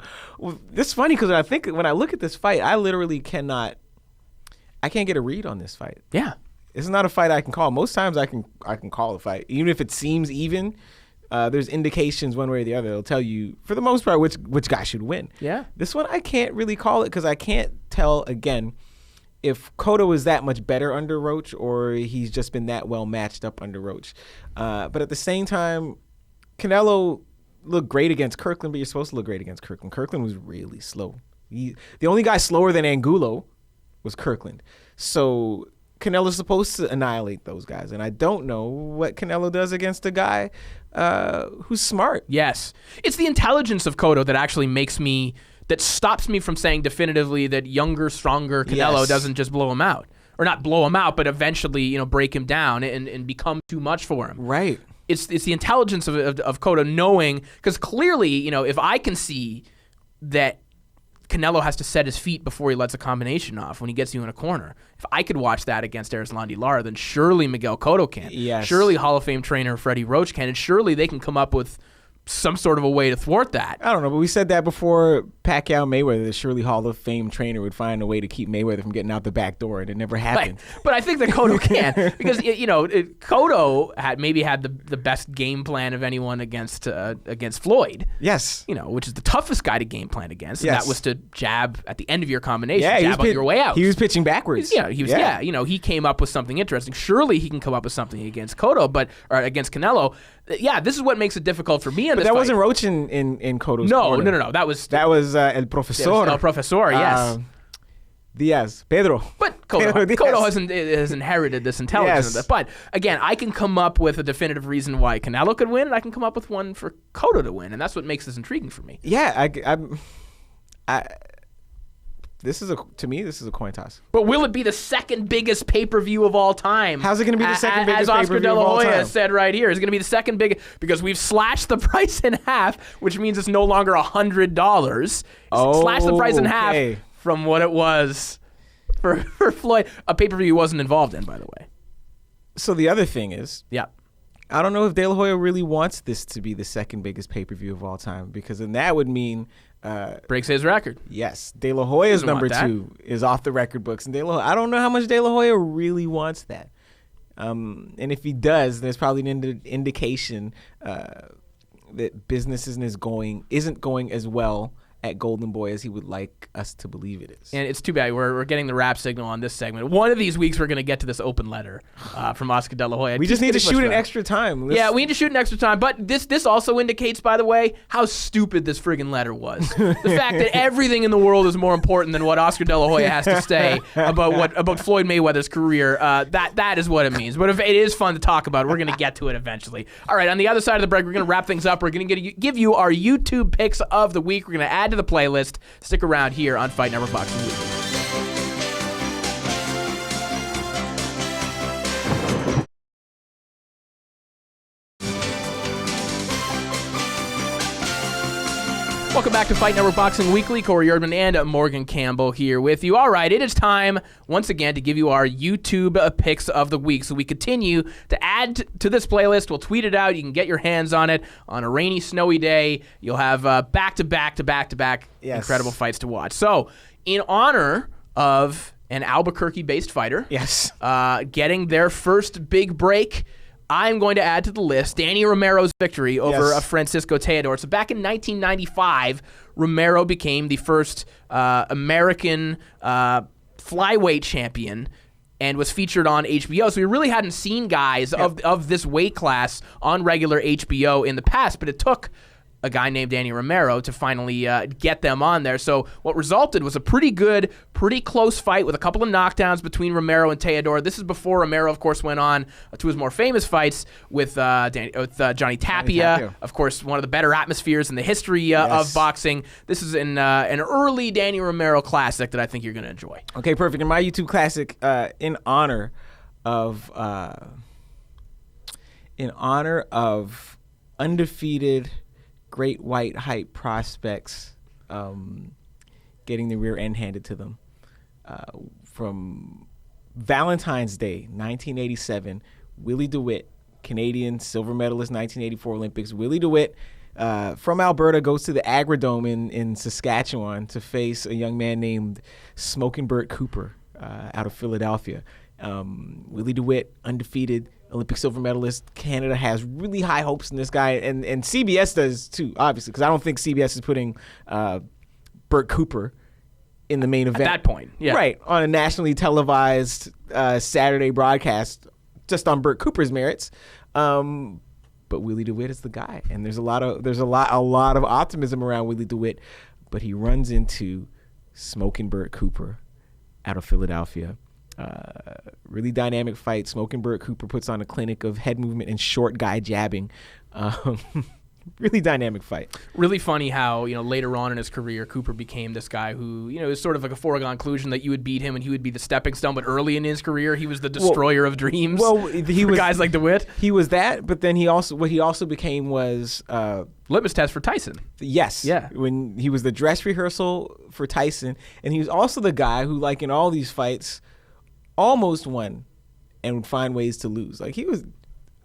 it's funny because when I look at this fight, I literally can't get a read on this fight. Yeah. It's not a fight I can call. Most times I can call a fight. Even if it seems even, there's indications one way or the other. It'll tell you, for the most part, which guy should win. Yeah. This one I can't really call it because I can't tell, again, if Cotto is that much better under Roach or he's just been that well matched up under Roach. But at the same time, Canelo looked great against Kirkland, but you're supposed to look great against Kirkland. Kirkland was really slow. The only guy slower than Angulo was Kirkland. So Canelo's supposed to annihilate those guys. And I don't know what Canelo does against a guy who's smart. Yes. It's the intelligence of Cotto that actually that stops me from saying definitively that younger, stronger Canelo doesn't just blow him out. Or not blow him out, but eventually, break him down and become too much for him. Right. It's the intelligence of Cotto knowing, because clearly, if I can see that Canelo has to set his feet before he lets a combination off when he gets you in a corner. If I could watch that against Erislandy Lara, then surely Miguel Cotto can. Yes. Surely Hall of Fame trainer Freddie Roach can, and surely they can come up with some sort of a way to thwart that. I don't know, but we said that before Pacquiao Mayweather, the surely Hall of Fame trainer would find a way to keep Mayweather from getting out the back door, and it never happened. Right. But I think that Cotto can, because Cotto had the best game plan of anyone against Floyd. Yes. Which is the toughest guy to game plan against. And Yes. that was to jab at the end of your combination, jab on your way out. He was pitching backwards. He came up with something interesting. Surely he can come up with something against Cotto, or against Canelo. Yeah, this is what makes it difficult for me in this fight. But that wasn't fight. Roach in Cotto's No. That was El Profesor. El Profesor, yes. Diaz, Pedro. But Cotto has inherited this intelligence. Yes. But again, I can come up with a definitive reason why Canelo could win, and I can come up with one for Cotto to win, and that's what makes this intriguing for me. Yeah, to me, this is a coin toss. But will it be the second biggest pay-per-view of all time? How's it going to be the second biggest pay-per-view of all time? As Oscar De La Hoya said right here, it's going to be the second biggest, because we've slashed the price in half, which means it's no longer $100. Slashed the price in half from what it was for Floyd. A pay-per-view he wasn't involved in, by the way. So the other thing is, yeah, I don't know if De La Hoya really wants this to be the second biggest pay-per-view of all time, because then that would mean breaks his record. Yes, De La Hoya's number 2 is off the record books, and I don't know how much De La Hoya really wants that. And if he does, there's probably an indication that business isn't going as well at Golden Boy as he would like us to believe it is. And it's too bad. We're getting the rap signal on this segment. One of these weeks we're going to get to this open letter from Oscar De La Hoya. We just need to shoot an extra time. Yeah, we need to shoot an extra time. But this also indicates, by the way, how stupid this friggin' letter was. The fact that everything in the world is more important than what Oscar De La Hoya has to say about Floyd Mayweather's career. That is what it means. But if it is fun to talk about, we're going to get to it eventually. All right, on the other side of the break, we're going to wrap things up. We're going to give you our YouTube picks of the week. We're going to add to the playlist. Stick around here on Fight Network Boxing Weekly. Welcome back to Fight Network Boxing Weekly. Corey Erdman and Morgan Campbell here with you. All right, it is time once again to give you our YouTube picks of the week. So we continue to add to this playlist. We'll tweet it out. You can get your hands on it on a rainy, snowy day. You'll have back-to-back incredible fights to watch. So in honor of an Albuquerque-based fighter, getting their first big break, I'm going to add to the list Danny Romero's victory over Francisco Teodoro. So back in 1995, Romero became the first American flyweight champion and was featured on HBO. So we really hadn't seen guys of this weight class on regular HBO in the past, but it took a guy named Danny Romero to finally get them on there. So what resulted was a pretty good, pretty close fight with a couple of knockdowns between Romero and Teodoro. This is before Romero, of course, went on to his more famous fights with Johnny Tapia. Of course, one of the better atmospheres in the history of boxing. This is an early Danny Romero classic that I think you're going to enjoy. Okay, perfect. In my YouTube classic, in honor of undefeated great white hype prospects getting the rear end handed to them. From Valentine's Day, 1987, Willie DeWitt, Canadian silver medalist, 1984 Olympics. Willie DeWitt from Alberta goes to the Agrodome in Saskatchewan to face a young man named Smokin' Bert Cooper out of Philadelphia. Willie DeWitt, undefeated Olympic silver medalist. Canada has really high hopes in this guy, and CBS does too, obviously, because I don't think CBS is putting Bert Cooper in the main event. At that point, right, on a nationally televised Saturday broadcast just on Bert Cooper's merits. But Willie DeWitt is the guy, and there's a lot of optimism around Willie DeWitt, but he runs into Smokin' Bert Cooper out of Philadelphia. Really dynamic fight. Smokin' Bert Cooper puts on a clinic of head movement and short guy jabbing. Really dynamic fight. Really funny how, later on in his career, Cooper became this guy who, is sort of like a foreign conclusion that you would beat him and he would be the stepping stone. But early in his career, he was the destroyer of dreams. Well, he was guys like DeWitt. He was that, but then he also became was litmus test for Tyson. Yes. Yeah. When he was the dress rehearsal for Tyson, and he was also the guy who, like in all these fights, almost won and would find ways to lose. Like he was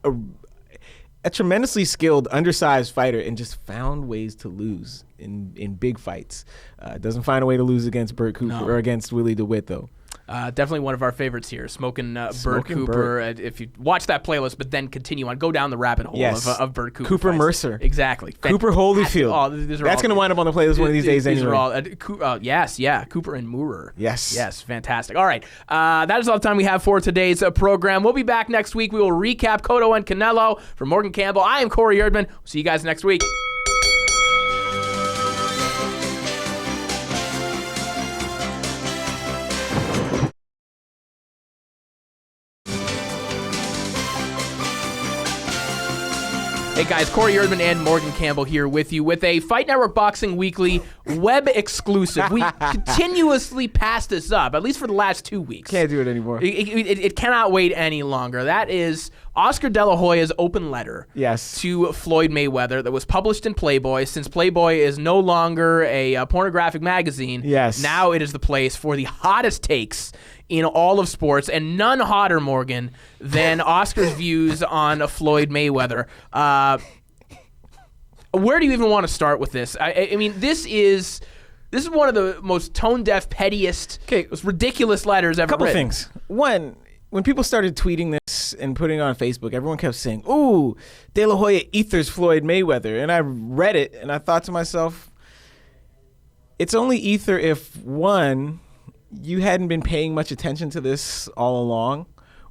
a tremendously skilled, undersized fighter and just found ways to lose in big fights. Doesn't find a way to lose against Bert Cooper or against Willie DeWitt, though. Definitely one of our favorites here, Smokin' Bert Cooper. If you watch that playlist, but then continue on, go down the rabbit hole of Bert Cooper. Cooper fights. Mercer. Exactly. Cooper Holyfield. That's going to wind up on the playlist one of these days anyway. These are all, Cooper and Moorer. Yes, fantastic. All right, that is all the time we have for today's program. We'll be back next week. We will recap Cotto and Canelo. For Morgan Campbell, I am Corey Erdman. We'll see you guys next week. Hey guys, Corey Erdman and Morgan Campbell here with you with a Fight Network Boxing Weekly web exclusive. We continuously pass this up, at least for the last 2 weeks. Can't do it anymore. It cannot wait any longer. That is Oscar De La Hoya's open letter to Floyd Mayweather that was published in Playboy. Since Playboy is no longer a pornographic magazine, now it is the place for the hottest takes in all of sports, and none hotter, Morgan, than Oscar's views on Floyd Mayweather. Where do you even want to start with this? I mean, this is one of the most tone-deaf, pettiest, most ridiculous letters ever written. Couple things. One, when people started tweeting this and putting it on Facebook, everyone kept saying, "Ooh, De La Hoya ethers Floyd Mayweather," and I read it and I thought to myself, it's only ether if one, you hadn't been paying much attention to this all along,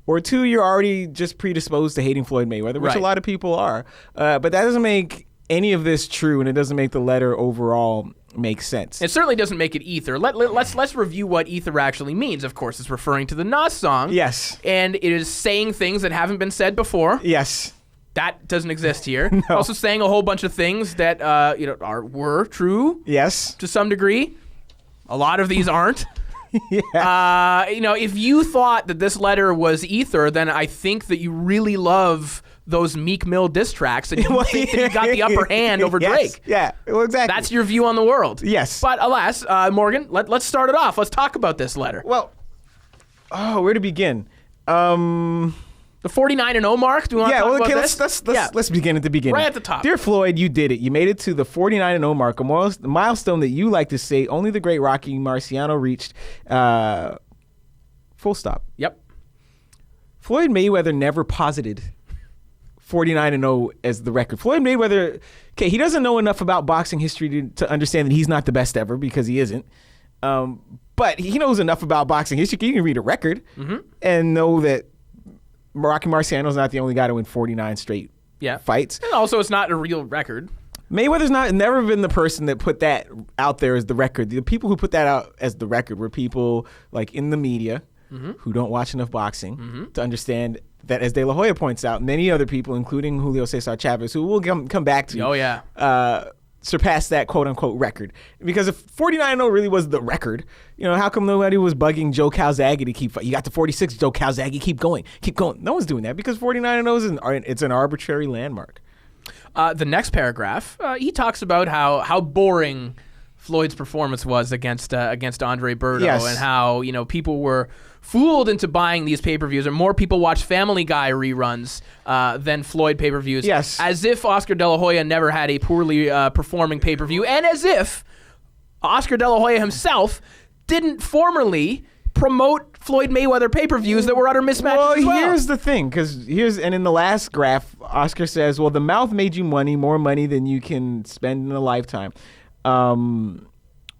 or two, you're already just predisposed to hating Floyd Mayweather, which a lot of people are. But that doesn't make any of this true, and it doesn't make the letter overall make sense. It certainly doesn't make it ether. Let's review what ether actually means. Of course, it's referring to the Nas song. Yes. And it is saying things that haven't been said before. Yes. That doesn't exist here. No. Also saying a whole bunch of things that were true. Yes. To some degree. A lot of these aren't. Yeah. If you thought that this letter was ether, then I think that you really love those Meek Mill diss tracks, and you think that you got the upper hand over Drake. Yeah, well, exactly. That's your view on the world. Yes. But alas, Morgan, let's start it off. Let's talk about this letter. Well, where to begin? The 49-0 mark. Do you want to talk about this? Let's begin at the beginning. Right at the top. Dear Floyd, you did it. You made it to the 49-0 mark, a milestone that you like to say only the great Rocky Marciano reached. Full stop. Yep. Floyd Mayweather never posited 49-0 as the record. Floyd Mayweather, okay, he doesn't know enough about boxing history to understand that he's not the best ever, because he isn't. But he knows enough about boxing history. He can read a record and know that Rocky Marciano's not the only guy to win 49 straight fights. And also, it's not a real record. Mayweather's never been the person that put that out there as the record. The people who put that out as the record were people like in the media who don't watch enough boxing to understand that, as De La Hoya points out, many other people, including Julio Cesar Chavez, who we'll come back to, surpassed that quote-unquote record. Because if 49-0 really was the record, how come nobody was bugging Joe Calzaghe to keep, you got to 46, Joe Calzaghe, keep going. No one's doing that, because 49-0 it's an arbitrary landmark. The next paragraph, he talks about how boring Floyd's performance was against Andre Berto, and how people were fooled into buying these pay-per-views, or more people watch Family Guy reruns than Floyd pay-per-views. Yes. As if Oscar De La Hoya never had a poorly performing pay-per-view, and as if Oscar De La Hoya himself didn't formerly promote Floyd Mayweather pay-per-views that were utter mismatches as well. Here's the thing, and in the last graph, Oscar says, well, the mouth made you money, more money than you can spend in a lifetime,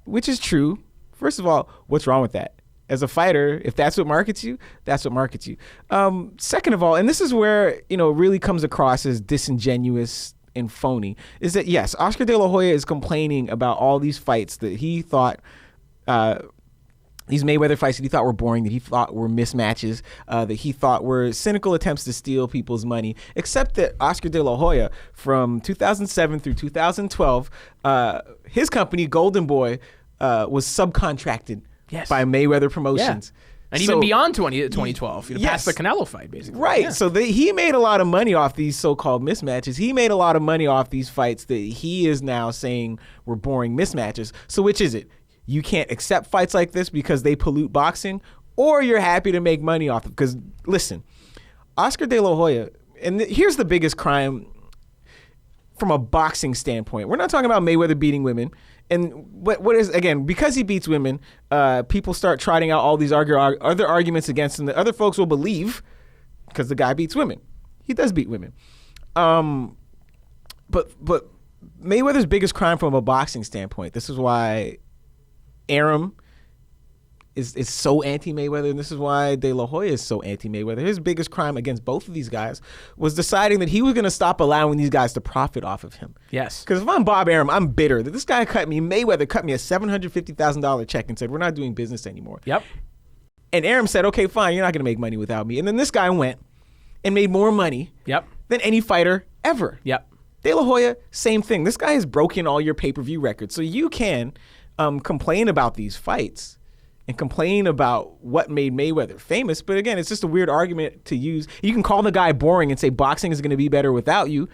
which is true. First of all, what's wrong with that? As a fighter, if that's what markets you, that's what markets you. Second of all, and this is where it really comes across as disingenuous and phony, is that yes, Oscar De La Hoya is complaining about all these fights that he thought, these Mayweather fights that he thought were boring, that he thought were mismatches, that he thought were cynical attempts to steal people's money, except that Oscar De La Hoya, from 2007 through 2012, his company, Golden Boy, was subcontracted by Mayweather Promotions. Yeah. And even beyond 2012, past the Canelo fight, basically. Right. Yeah. So he made a lot of money off these so-called mismatches. He made a lot of money off these fights that he is now saying were boring mismatches. So which is it? You can't accept fights like this because they pollute boxing, or you're happy to make money off it? Because, listen, Oscar De La Hoya, and here's the biggest crime from a boxing standpoint. We're not talking about Mayweather beating women. And what is, again, because he beats women, people start trotting out all these other arguments against him that other folks will believe because the guy beats women. He does beat women. But Mayweather's biggest crime from a boxing standpoint, this is why Arum is so anti-Mayweather, and this is why De La Hoya is so anti-Mayweather. His biggest crime against both of these guys was deciding that he was going to stop allowing these guys to profit off of him. Yes. Because if I'm Bob Arum, I'm bitter that this guy Mayweather cut me a $750,000 check and said, we're not doing business anymore. Yep. And Arum said, okay, fine, you're not going to make money without me. And then this guy went and made more money than any fighter ever. Yep. De La Hoya, same thing. This guy has broken all your pay-per-view records. So you can complain about these fights and complain about what made Mayweather famous. But again, it's just a weird argument to use. You can call the guy boring and say boxing is going to be better without you.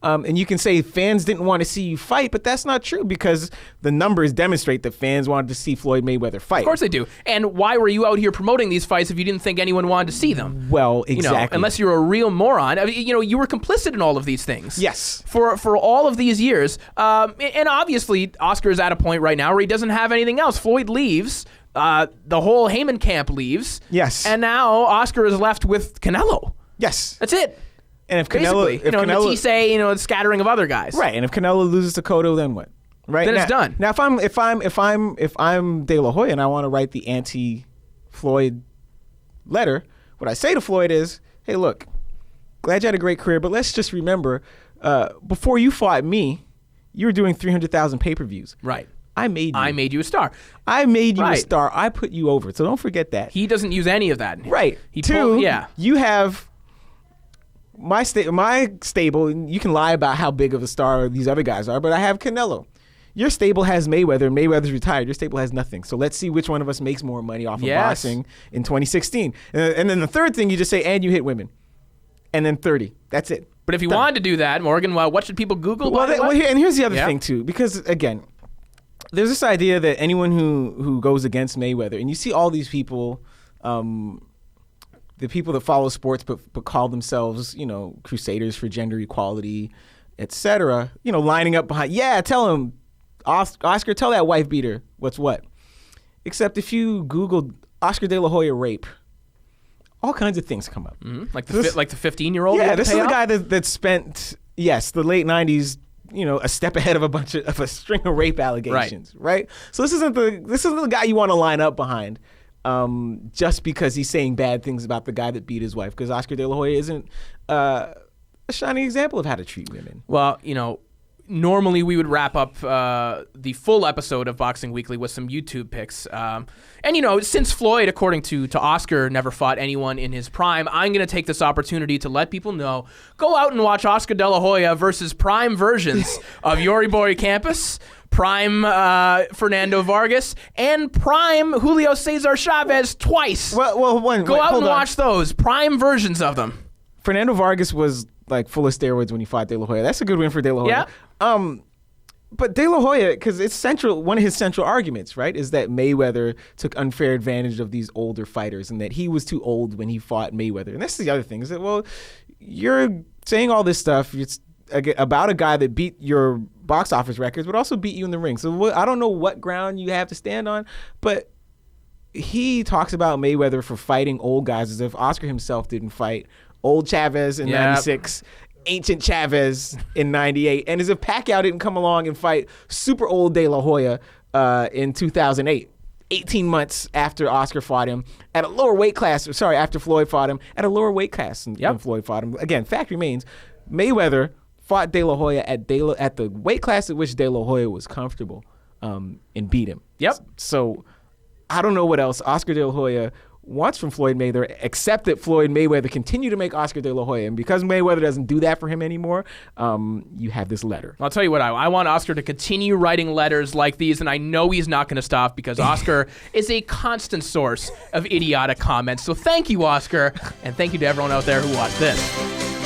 And you can say fans didn't want to see you fight, but that's not true because the numbers demonstrate that fans wanted to see Floyd Mayweather fight. Of course they do. And why were you out here promoting these fights if you didn't think anyone wanted to see them? Well, exactly. Unless you're a real moron. I mean, you were complicit in all of these things. Yes. For all of these years. And obviously, Oscar is at a point right now where he doesn't have anything else. Floyd leaves. The whole Heyman camp leaves. Yes. And now Oscar is left with Canelo. Yes. That's it. And if Canelo, Matisse, the scattering of other guys. Right. And if Canelo loses to Cotto, then what? Right. Then it's done. Now, if I'm De La Hoya and I want to write the anti-Floyd letter, what I say to Floyd is, hey, look, glad you had a great career, but let's just remember, before you fought me, you were doing 300,000 pay-per-views. Right. I made you a star. I made you a star. I put you over. So don't forget that. He doesn't use any of that. Right. You have my stable. You can lie about how big of a star these other guys are, but I have Canelo. Your stable has Mayweather. Mayweather's retired. Your stable has nothing. So let's see which one of us makes more money off of boxing in 2016. And then the third thing, you just say, and you hit women. And then 30. That's it. But if you wanted to do that, Morgan, what should people Google? Here's the other thing too, because again, there's this idea that anyone who goes against Mayweather, and you see all these people, the people that follow sports but call themselves, crusaders for gender equality, etc., lining up behind, tell him, Oscar, tell that wife beater what's what. Except if you Google Oscar De La Hoya rape, all kinds of things come up. Mm-hmm. Like the 15-year-old? Yeah, this is the guy that spent, the late 90s, a step ahead of a string of rape allegations, right? So this isn't the guy you want to line up behind. Just because he's saying bad things about the guy that beat his wife, because Oscar De La Hoya isn't a shining example of how to treat women. Well, normally we would wrap up the full episode of Boxing Weekly with some YouTube picks. And, since Floyd, according to Oscar, never fought anyone in his prime, I'm going to take this opportunity to let people know, go out and watch Oscar De La Hoya versus prime versions of Yoribori Campos, prime Fernando Vargas, and prime Julio Cesar Chavez twice. Go out and watch those prime versions of them. Fernando Vargas was full of steroids when he fought De La Hoya. That's a good win for De La Hoya. Yeah. But De La Hoya, because it's one of his central arguments, right, is that Mayweather took unfair advantage of these older fighters and that he was too old when he fought Mayweather. And that's the other thing, is that, you're saying all this stuff about a guy that beat your box office records, but also beat you in the ring. So I don't know what ground you have to stand on, but he talks about Mayweather for fighting old guys as if Oscar himself didn't fight old Chavez in 96, ancient Chavez in 98, and as if Pacquiao didn't come along and fight super old De La Hoya in 2008, 18 months after Oscar fought him at a lower weight class. Sorry, after Floyd fought him at a lower weight class than Floyd fought him. Again, fact remains, Mayweather fought De La Hoya at the weight class at which De La Hoya was comfortable, and beat him. Yep. So I don't know what else Oscar De La Hoya wants from Floyd Mayweather, except that Floyd Mayweather continue to make Oscar De La Hoya. And because Mayweather doesn't do that for him anymore, you have this letter. I'll tell you what, I want Oscar to continue writing letters like these, and I know he's not going to stop because Oscar is a constant source of idiotic comments. So thank you, Oscar, and thank you to everyone out there who watched this.